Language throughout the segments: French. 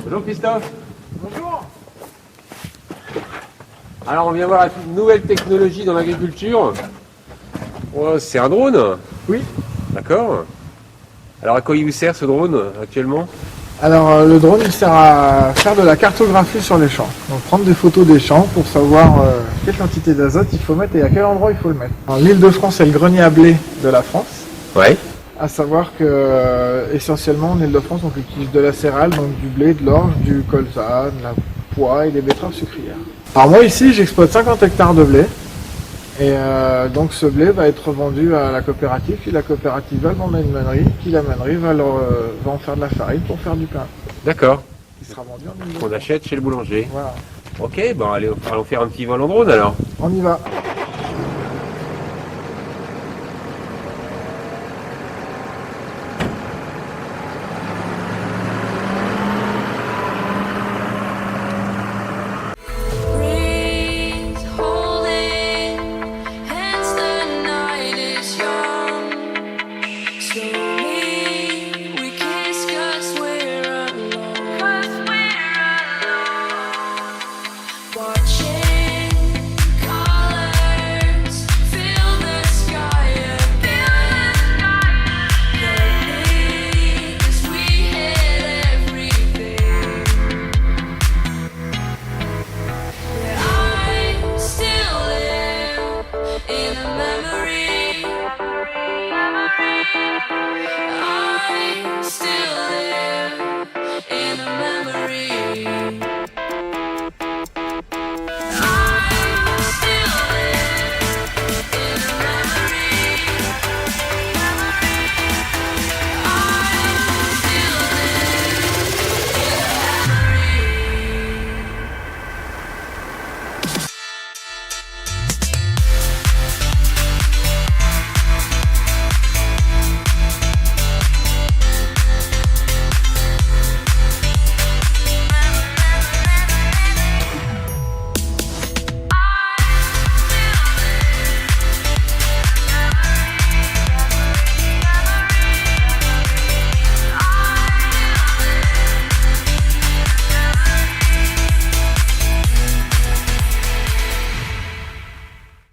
Bonjour Christophe. Bonjour. Alors on vient voir une nouvelle technologie dans l'agriculture. Oh, c'est un drone? Oui. D'accord. Alors à quoi il vous sert ce drone actuellement? Alors le drone il sert à faire de la cartographie sur les champs. Donc prendre des photos des champs pour savoir quelle quantité d'azote il faut mettre et à quel endroit il faut le mettre. L'Île-de-France est le grenier à blé de la France. Ouais. À savoir que essentiellement en Île-de-France on utilise de la céréale, donc du blé, de l'orge, du colza, de la pois et des betteraves sucrières. Alors moi ici j'exploite 50 hectares de blé. Et donc ce blé va être vendu à la coopérative, puis la coopérative va le vendre à une meunerie, puis la meunerie va en faire de la farine pour faire du pain. D'accord. Qui sera vendu en Île-de-France. On achète chez le boulanger. Voilà. Ok, bon allez, allons faire un petit vol en drone alors. On y va.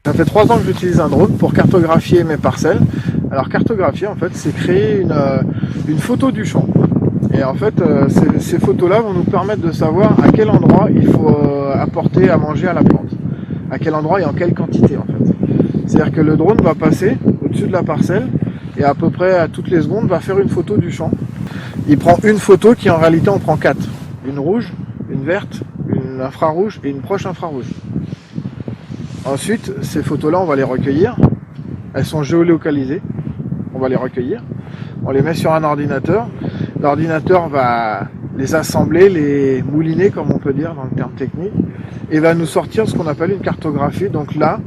Ça fait 3 ans que j'utilise un drone pour cartographier mes parcelles. Alors cartographier en fait c'est créer une photo du champ. Et en fait ces photos-là vont nous permettre de savoir à quel endroit il faut apporter à manger à la plante. À quel endroit et en quelle quantité en fait. C'est-à-dire que le drone va passer au-dessus de la parcelle et à peu près à toutes les secondes va faire une photo du champ. Il prend une photo qui en réalité en prend 4. Une rouge, une verte, une infrarouge et une proche infrarouge. Ensuite, ces photos-là, on va les recueillir. Elles sont géolocalisées. On va les recueillir. On les met sur un ordinateur. L'ordinateur va les assembler, les mouliner, comme on peut dire dans le terme technique, et va nous sortir ce qu'on appelle une cartographie. Donc là,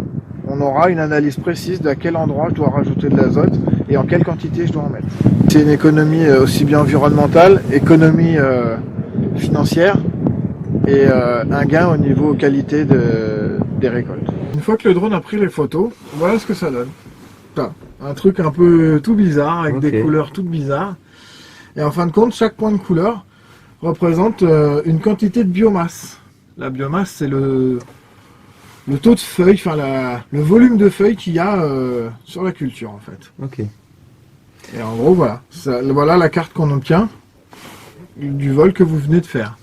on aura une analyse précise d'à quel endroit je dois rajouter de l'azote et en quelle quantité je dois en mettre. C'est une économie aussi bien environnementale, économie financière et un gain au niveau qualité des récoltes. Une fois que le drone a pris les photos, voilà ce que ça donne. Enfin, un truc un peu tout bizarre, avec des couleurs toutes bizarres. Et en fin de compte, chaque point de couleur représente une quantité de biomasse. La biomasse, c'est le taux de feuilles, enfin le volume de feuilles qu'il y a sur la culture en fait. Ok. Et en gros, voilà. Voilà la carte qu'on obtient du vol que vous venez de faire.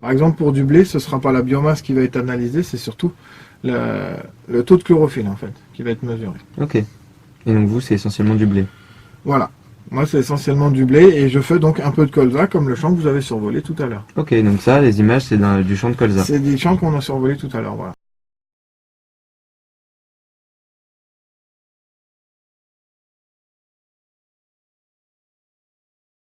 Par exemple, pour du blé, ce ne sera pas la biomasse qui va être analysée, c'est surtout le taux de chlorophylle en fait, qui va être mesuré. Ok. Et donc vous, c'est essentiellement du blé. Voilà. Moi, c'est essentiellement du blé et je fais donc un peu de colza, comme le champ que vous avez survolé tout à l'heure. Ok, donc ça, les images, c'est du champ de colza. C'est des champs qu'on a survolés tout à l'heure, voilà.